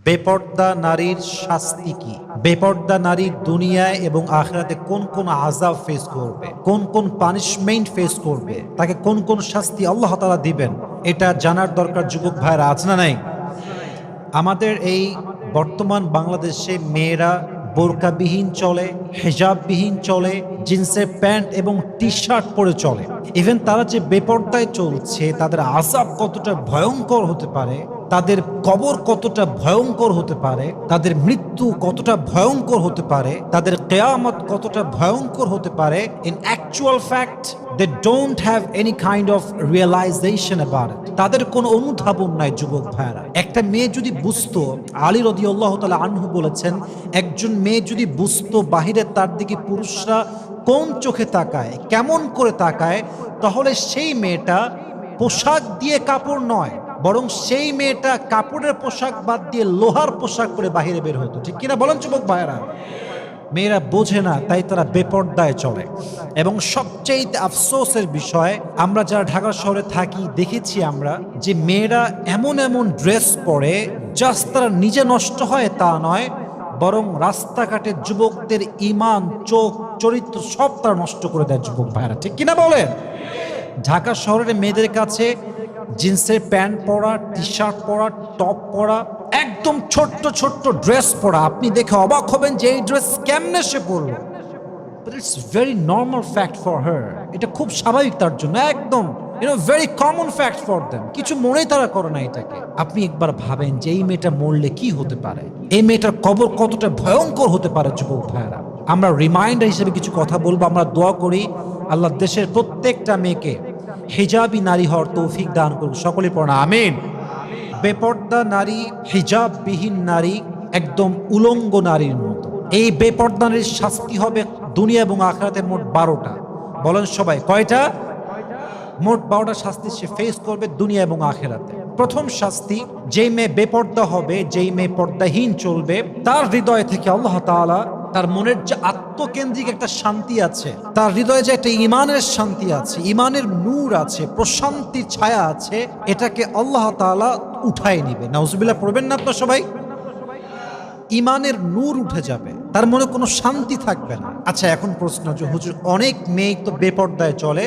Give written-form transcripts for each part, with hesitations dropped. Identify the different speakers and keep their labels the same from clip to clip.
Speaker 1: বেপর্দা নারীর শাস্তি কি? বেপর্দা নারী দুনিয়ায় এবং আখিরাতে কোন কোন আযাব ফেস করবে, কোন কোন পানিশমেন্ট ফেস করবে, তাকে কোন কোন শাস্তি আল্লাহ তাআলা দিবেন, এটা জানার দরকার যুবক ভাইরা আছে না নাই? আমাদের এই বর্তমান বাংলাদেশে মেয়েরা বোরকাবিহীন চলে, হেজাববিহীন চলে, জিন্সের প্যান্ট এবং টি শার্ট পরে চলে। ইভেন তারা যে বেপর্দায় চলছে, তাদের আযাব কতটা ভয়ঙ্কর হতে পারে, তাদের কবর কতটা ভয়ঙ্কর হতে পারে, তাদের মৃত্যু কতটা ভয়ঙ্কর হতে পারে, তাদের কিয়ামত কতটা ভয়ঙ্কর হতে পারে, in actual fact they don't have any kind of realization about it. তাদের কোনো অনুধাবন নাই যুবক ভাইরা। একটা মেয়ে যদি বুঝতো, আলী রাদিয়াল্লাহু তাআলা আনহু বলেছেন, একজন মেয়ে যদি বুঝতো বাহিরে তার দিকে পুরুষরা কোন চোখে তাকায়, কেমন করে তাকায়, তাহলে সেই মেয়েটা পোশাক দিয়ে কাপড় নয়, বরং সেই মেয়েটা কাপড়ের পোশাক বাদ দিয়ে লোহার পোশাক পরে বাহিরে বের হতো। ঠিক কিনা বলেন যুবক ভাইরা? মেয়েরা বোঝে না, তাই তারা বেপর্দায় চলে। এবং সবচেয়ে আফসোসের বিষয়, আমরা যারা ঢাকা শহরে থাকি দেখেছি আমরা যে মেয়েরা এমন এমন ড্রেস পরে, জাস্ট তারা নিজে নষ্ট হয় তা নয়, বরং রাস্তাঘাটে যুবকদের ঈমান, চোখ, চরিত্র সব তারা নষ্ট করে দেয় যুবক ভাইরা। ঠিক কিনা বলেন? ঢাকা শহরের মেয়েদের কাছে জিন্সের প্যান্ট পরা, টি শার্ট পরা, টপ পরা, একদম ছোট্ট ছোট্ট ড্রেস পরা, আপনি দেখে অবাক হবেন যে এই ড্রেস কেমনে সে পরলো। But it's very normal fact for her. এটা খুব স্বাভাবিক তার জন্য, একদম very common fact for them. কিছু মনেই তারা করে না এটাকে। আপনি একবার ভাবেন যে এই মেয়েটা মরলে কি হতে পারে, এই মেয়েটার কবর কতটা ভয়ঙ্কর হতে পারে যুবক ভাইরা। আমরা রিমাইন্ডার হিসেবে কিছু কথা বলবো। আমরা দোয়া করি আল্লাহ দেশের প্রত্যেকটা মেয়েকে হিজাবি নারী হওয়ার তৌফিক দান করুন। সকলে পড়া আমিন। বেপর্দা নারী, হিজাববিহীন নারী একদম উলঙ্গ নারীর মতো। এই বেপর্দা নারীর শাস্তি হবে দুনিয়া এবং আখিরাতে মোট 12টা। বলেন সবাই কয়টা? মোট 12টা শাস্তি সে ফেস করবে দুনিয়া এবং আখিরাতে। প্রথম শাস্তি, যেই মেয়ে বেপর্দা হবে, যেই মেয়ে পর্দাহীন চলবে, তার হৃদয় থেকে আল্লাহ তাআলা তার মনের যে আত্মকেন্দ্রিক একটা শান্তি আছে, তার হৃদয়ে যে একটা ইমানের শান্তি আছে, ইমানের নূর আছে, প্রশান্তির ছায়া আছে, এটাকে আল্লাহ তাআলা উঠায় নিবে। নাউজুবিল্লাহ পড়বেন না আপনারা সবাই? ইমানের নূর উঠে যাবে, তার মনে কোনো শান্তি থাকবে না। আচ্ছা, এখন প্রশ্ন যে হুজুর অনেক মেয়ে তো বেপর্দায় চলে,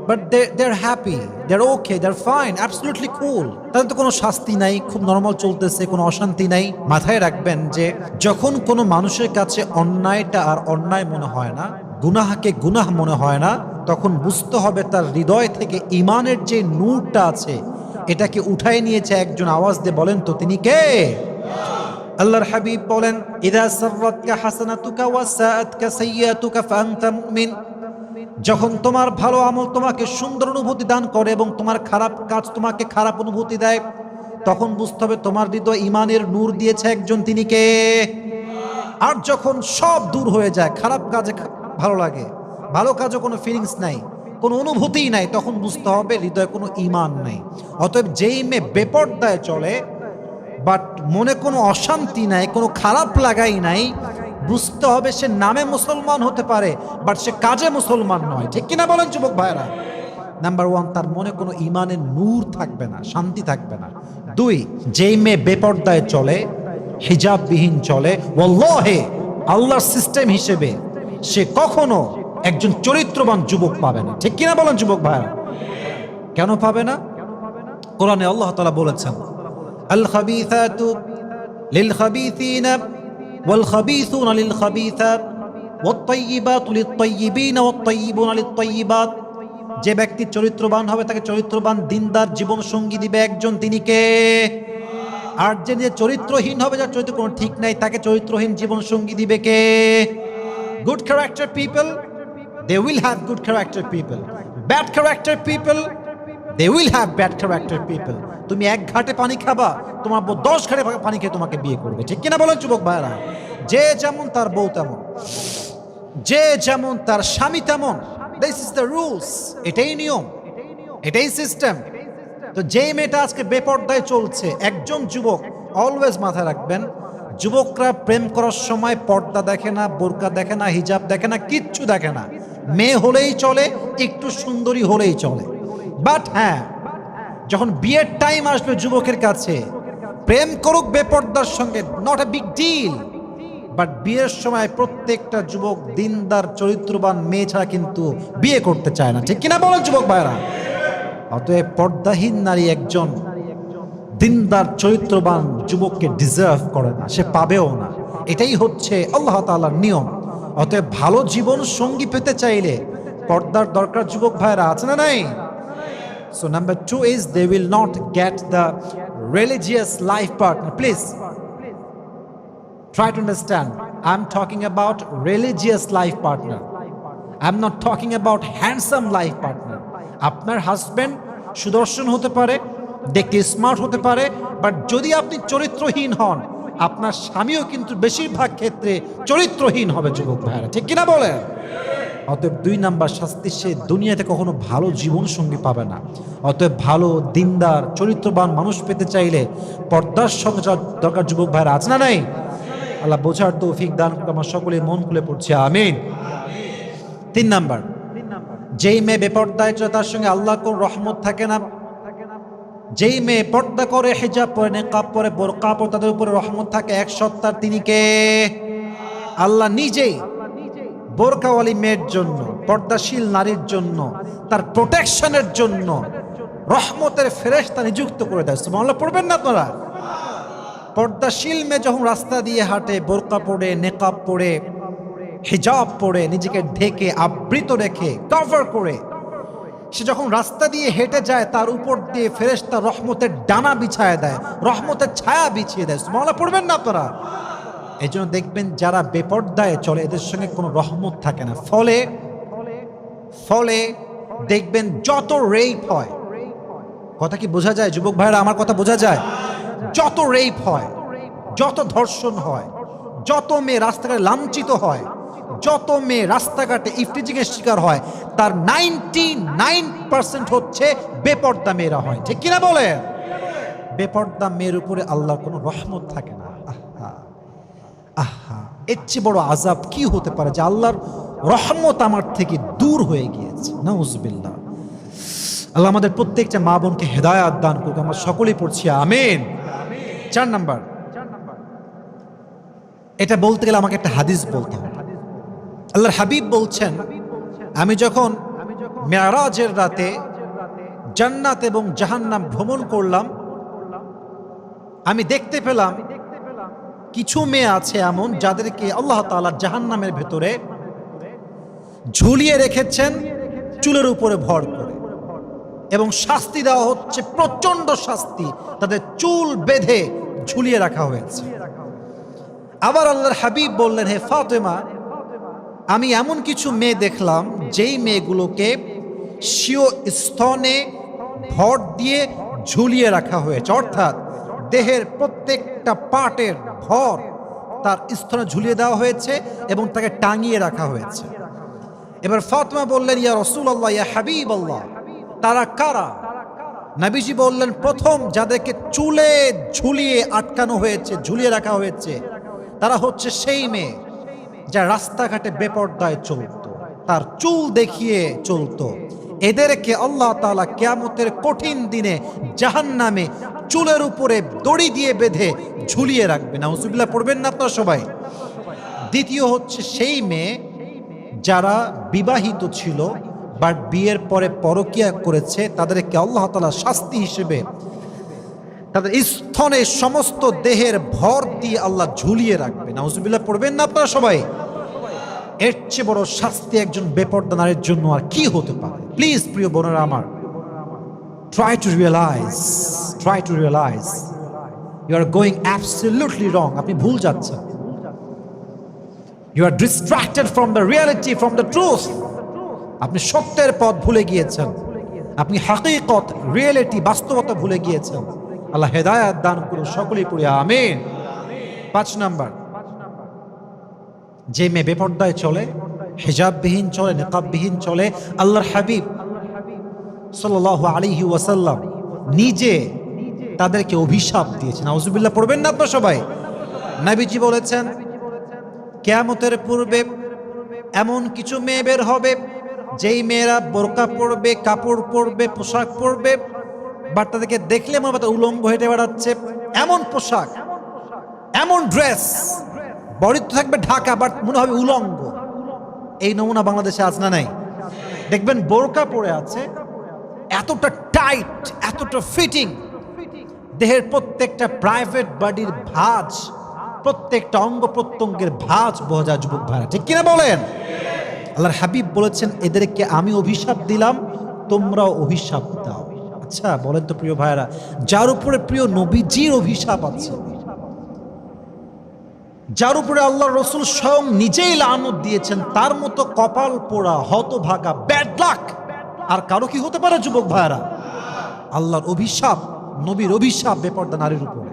Speaker 1: but they're happy, they're okay, they're fine, absolutely cool, তাদের তো কোনো শাস্তি নাই, খুব নর্মাল চলতেছে, কোনো অশান্তি নাই। মাথায় রাখবেন যে যখন কোনো মানুষের কাছে অন্যায়টা আর অন্যায় মনে হয় না, গুনাহকে গুনাহ মনে হয় না, তখন বুঝতে হবে তার হৃদয় থেকে ইমানের যে নূরটা আছে এটাকে উঠায় নিয়েছে একজন। আওয়াজ দিয়ে বলেন তো তিনি কে? আল্লাহর হাবিব বলেন, ইদা সাররাতকা হাসানাতুকা ওয়া সাআতকা সাইয়্যাতুকা ফাআনতা মুমিন। যখন তোমার ভালো আমল তোমাকে সুন্দর অনুভূতি দান করে এবং তোমার খারাপ কাজ তোমাকে খারাপ অনুভূতি দেয়, তখন বুঝতে হবে তোমার হৃদয় ইমানের নূর দিয়েছে একজন, তিনি কে? আর যখন সব দূর হয়ে যায়, খারাপ কাজে ভালো লাগে, ভালো কাজে কোনো ফিলিংস নাই, কোনো অনুভূতিই নাই, তখন বুঝতে হবে হৃদয়ে কোনো ইমান নাই। অতএব যেই মেয়ে বেপর্দায় চলে, বাট মনে কোনো অশান্তি নাই, কোনো খারাপ লাগাই নাই, বুঝতে হবে সে নামে মুসলমান হতে পারে, বাট সে কাজে মুসলমান নয়। ঠিক কিনা বলেন যুবক ভাইরা? নাম্বার 1, তার মনে কোনো ইমানের নূর থাকবে না, শান্তি থাকবে না। 2, যেই মেয়ে বেপর্দায় চলে, হিজাববিহীন চলে, ওয়াল্লাহি আল্লাহর সিস্টেম হিসেবে সে কখনো একজন চরিত্রবান যুবক পাবে না। ঠিক কিনা বলেন যুবক ভাইরা? কেন পাবে না? কোরআনে আল্লাহ তাআলা বলেছেন, আল খাবিসাতু লিল খাবিসিনা ওয়াল খাবিসুনা লিল খাবিসাত ওয়াত তাইয়িবাতু লিত তাইয়িবিনা ওয়াত তাইয়িবুনা লিত তাইয়িবাত। যে ব্যক্তি চরিত্রবান হবে তাকে চরিত্রবান দিনদার জীবন সঙ্গী দিবে একজন, তিনি কে? আর যে চরিত্রহীন হবে, যার চরিত্র কোনো ঠিক নাই, তাকে চরিত্রহীন জীবন সঙ্গী দিবে কে? Good character people, they will have good character people. Bad character people, they will have bad character people. তুমি এক ঘাটে পানি খাবা, তোমার বউ 10 ঘাটে পানি খেয়ে তোমাকে বিয়ে করবে। ঠিক কিনা বলেন যুবক ভাইরা? যে যেমন তার বউ তেমন, যে যেমন তার স্বামী তেমন। দিস ইজ দ্য রুলস, এটাই নিয়ম, এটাই সিস্টেম। তো যেই মেয়েটা আজকে বেপর্দায় চলছে, একজন যুবক অলওয়েজ মাথায় রাখবেন, যুবকরা প্রেম করার সময় পর্দা দেখে না, বোরকা দেখে না, হিজাব দেখে না, কিচ্ছু দেখে না। মেয়ে হলেই চলে, একটু সুন্দরী হলেই চলে। বাট হ্যাঁ, যখন বিয়ের টাইম আসবে যুবকের কাছে, প্রেম করুক বেপর্দার সঙ্গে, not a big deal. But বিয়ের সময় প্রত্যেকটা যুবক দিনদার চরিত্রবান মেয়ে ছাড়া কিন্তু বিয়ে করতে চায় না, ঠিক কিনা বলেন যুবক ভাইরা? অতএব পর্দাহীন নারী একজন দিনদার চরিত্রবান যুবককে ডিজার্ভ করে না, সে পাবেও না। এটাই হচ্ছে আল্লাহ তাআলার নিয়ম। অতএব ভালো জীবন সঙ্গী পেতে চাইলে পর্দার দরকার যুবক ভাইরা, আছে না নাই? So number 2 is they will not get the religious life partner. Please try to understand. I'm talking about religious life partner. I'm not talking about handsome life partner. আপনার হাজবেন্ড সুদর্শন হতে পারে, দেখতে স্মার্ট হতে পারে, বাট যদি আপনি চরিত্রহীন হন, আপনার স্বামীও কিন্তু বেশিরভাগ ক্ষেত্রে চরিত্রহীন হবে যুবক ভাইরা, ঠিক কিনা বলেন? অতএব 2 নাম্বার শাস্তি, সে দুনিয়াতে কখনো ভালো জীবন সঙ্গী পাবে না। অতএব ভালো দিনদার চরিত্রবান মানুষ পেতে চাইলে পর্দার সঙ্গে দরকার যুবক ভাইরা, আছে না নাই? আল্লাহ বোঝার তৌফিক দান করুন। আমরা সকলে মন খুলে পড়ছি আমিন। 3 নাম্বার, যেই মেয়ে বেপর্দায় চলে তার সঙ্গে আল্লাহর কোন রহমত থাকে না। যেই মেয়ে পর্দা করে, হিজাব পরে, নিকাব পরে, বোরকা পরে, তাদের উপরে রহমত থাকে। এক সত্তার তিনি কে? আল্লাহ নিজেই বোরকাওয়ালি মেয়ের জন্য, পর্দাশীল নারীর জন্য, তার প্রোটেকশনের জন্য রহমতের ফেরেশতা নিযুক্ত করে দেয়। সুবহানাল্লাহ পড়বেন না আপনারা? পর্দাশীল মেয়ে যখন রাস্তা দিয়ে হাঁটে, বোরকা পরে, নেকাব পরে, হিজাব পরে, নিজেকে ঢেকে আবৃত রেখে কভার করে সে যখন রাস্তা দিয়ে হেঁটে যায়, তার উপর দিয়ে ফেরেশতা রহমতের ডানা বিছায় দেয়, রহমতের ছায়া বিছিয়ে দেয়। সুবহানাল্লাহ পড়বেন না আপনারা? এই জন্য দেখবেন যারা বেপর্দায় চলে এদের সঙ্গে কোনো রহমত থাকে না। ফলে দেখবেন যত রেপ হয়, কথা কি বোঝা যায় যুবক ভাইরা? আমার কথা বোঝা যায়? যত রেপ হয়, যত ধর্ষণ হয়, যত মেয়ে রাস্তাঘাটে লাঞ্ছিত হয়, যত মেয়ে রাস্তাঘাটে ইফটিজিংয়ের শিকার হয়, তার 99% হচ্ছে বেপর্দা মেয়েরা হয়, ঠিক কিনা বলে? বেপর্দা মেয়ের উপরে আল্লাহর কোনো রহমত থাকে না। আহা, এর চেয়ে বড় আযাব কি হতে পারে যে আল্লাহর রহমত আমার থেকে দূর হয়ে গিয়েছে। নাউজুবিল্লাহ। আল্লাহ আমাদের প্রত্যেকটা মা বোনকে হেদায়াত দান করুক। আমরা সকলেই পড়ছি আমিন। 4 নাম্বার, এটা বলতে গেলে আমাকে একটা হাদিস বলতে হবে। আল্লাহর হাবিব বলছেন, আমি যখন মেরাজের রাতে জান্নাত এবং জাহান্নাম ভ্রমণ করলাম, আমি দেখতে পেলাম কিছু মেয়ে আছে এমন যাদেরকে আল্লাহ তাআলা জাহান্নামের ভেতরে ঝুলিয়ে রেখেছেন চুলের উপরে ভর করে, এবং শাস্তি দেওয়া হচ্ছে প্রচন্ড শাস্তি, তাদের চুল বেঁধে ঝুলিয়ে রাখা হয়েছে। আবার আল্লাহর হাবিব বললেন, হে ফাতেমা, আমি এমন কিছু মেয়ে দেখলাম যেই মেয়েগুলোকে স্বীয় স্তনে ভর দিয়ে ঝুলিয়ে রাখা হয়েছে, অর্থাৎ দেহের প্রত্যেকটা পার্টের ভর তার স্তনে ঝুলিয়ে দেওয়া হয়েছে এবং তাকে টাঙিয়ে রাখা হয়েছে। এবার ফাতেমা বললেন, ইয়া রাসূলুল্লাহ, ইয়া হাবিবাল্লাহ, তারা কারা? নবীজি বললেন, প্রথম যাদেরকে চুলে ঝুলিয়ে আটকানো হয়েছে, ঝুলিয়ে রাখা হয়েছে, তারা হচ্ছে সেই মেয়ে যা রাস্তাঘাটে বেপর্দায় চলত, তার চুল দেখিয়ে চলত। এদেরকে আল্লাহ তাআলা কিয়ামতের কঠিন দিনে জাহান্নামে চুলের উপরে দড়ি দিয়ে বেঁধে ঝুলিয়ে রাখবে। নাউজুবিল্লাহ পড়বেন না আপনারা সবাই? দ্বিতীয় হচ্ছে সেই মেয়ে যারা বিবাহিত ছিল বাট বিয়ের পরে পরকিয়া করেছে, তাদেরকে আল্লাহ তাআলা শাস্তি হিসেবে তাদের স্তনে সমস্ত দেহের ভর দিয়ে আল্লাহ ঝুলিয়ে রাখবে। নাউজুবিল্লাহ পড়বেন না আপনারা সবাই? এর চেয়ে বড় শাস্তি একজন বেপর্দা নারীর জন্য আর কি হতে পারে? প্লিজ প্রিয় বোনেরা আমার, try to realize you are going absolutely wrong. আপনি ভুল যাচ্ছেন। You are distracted from the reality, from the truth. আপনি সত্যের পথ ভুলে গিয়েছেন, আপনি হাকিকত, রিয়েলিটি, বাস্তবতা ভুলে গিয়েছেন। আল্লাহ হেদায়াত দান করুন। সকলেই পড়ি আমিন। 5 নাম্বার, যে মেয়ে বেপর্দায় চলে, হিজাববিহীন চলে, নিকাববিহীন চলে, আল্লাহর হাবিব সাল্লাল্লাহু আলাইহি ওয়াসাল্লাম নিজে তাদেরকে অভিশাপ দিয়েছেন। নাউজুবিল্লাহ পড়বেন না আপনারা সবাই? নবীজি বলেছেন, কিয়ামতের পূর্বে এমন কিছু মেয়ে বের হবে যেই মেয়েরা বোরকা পরবে, কাপড় পরবে, পোশাক পরবে, বাট তাদেরকে দেখলে মনে হয় উলঙ্গ হেঁটে বেড়াচ্ছে, এমন পোশাক, এমন ড্রেস, বডি তো থাকবে ঢাকা বাট মনে হবে উলঙ্গ। এই নমুনা বাংলাদেশে আজ না নাই? দেখবেন বোরকা পরে আছে, এতটা টাইট, এতটা ফিটিং, দেহের প্রত্যেকটা প্রাইভেট বডির ভাঁজ, প্রত্যেকটা অঙ্গ প্রত্যঙ্গের ভাঁজ বোঝা যায় যুবক ভাইরা, ঠিক কিনা বলেন? আল্লাহর হাবিব বলেছেন এদেরকে আমি অভিশাপ দিলাম, তোমরাও অভিশাপ দাও। আচ্ছা বলেন তো প্রিয় ভাইরা, যার উপরে প্রিয় নবীজির অভিশাপ আছে, যার উপরে আল্লাহ রসুল স্বয়ং নিজেই লানত দিয়েছেন, তার মতো কপাল পোড়া, হতভাগা, ব্যাড লাক আর কারো কি হতে পারে যুবক ভাইরা? আল্লাহর অভিশাপ, নবীর অভিশাপ বেপর্দা নারীর উপরে।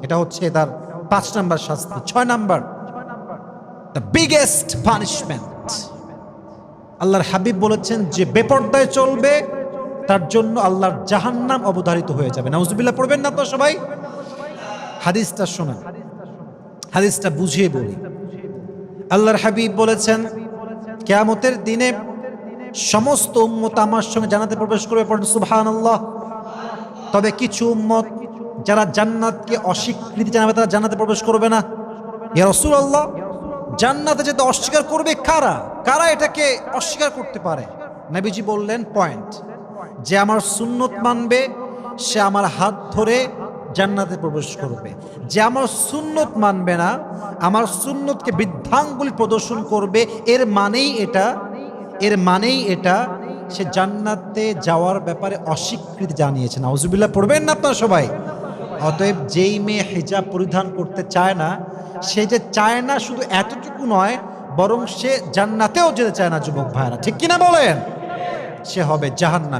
Speaker 1: এটা হচ্ছে তার 5 নাম্বার শাস্তি। 6 নাম্বার, দ্য বিগেস্ট পানিশমেন্ট। আল্লাহর হাবিব বলেছেন যে বেপর্দায় চলবে তার জন্য আল্লাহর জাহান্নাম অবধারিত হয়ে যাবে। নাউজুবিল্লাহ পড়বেন না তো সবাই? হাদিসটা শোনেন, হাদিসটা বুঝিয়ে বলি। আল্লাহর হাবিব বলেছেন কিয়ামতের দিনে সমস্ত উম্মত আমার সঙ্গে জান্নাতে প্রবেশ করবে, পড়েন সুবহানাল্লাহ। তবে কিছু উম্মত যারা জান্নাতকে অস্বীকৃতি জানাবে তারা জান্নাতে প্রবেশ করবে না। ইয়া রাসূলুল্লাহ, জান্নাতে যেতে অস্বীকার করবে কারা? কারা এটাকে অস্বীকার করতে পারে? নবীজি বললেন পয়েন্ট, যে আমার সুন্নত মানবে সে আমার হাত ধরে জান্নাতে প্রবেশ করবে। যে আমার সুন্নত মানবে না, আমার সুন্নতকে বৃদ্ধাঙ্গুলি প্রদর্শন করবে, এর মানেই এটা সে জান্নাতে যাওয়ার ব্যাপারে অস্বীকৃতি জানিয়েছে। নাউজুবিল্লাহ পড়বেন না আপনারা সবাই? অতএব যেই মেয়ে হিজাব পরিধান করতে চায় না, সে যে চায় না শুধু এতটুকু নয়, বরং সে জান্নাতেও যেতে চায় না যুবক ভাইরা, ঠিক কিনা বলেন? সে হবে জাহান্নামী।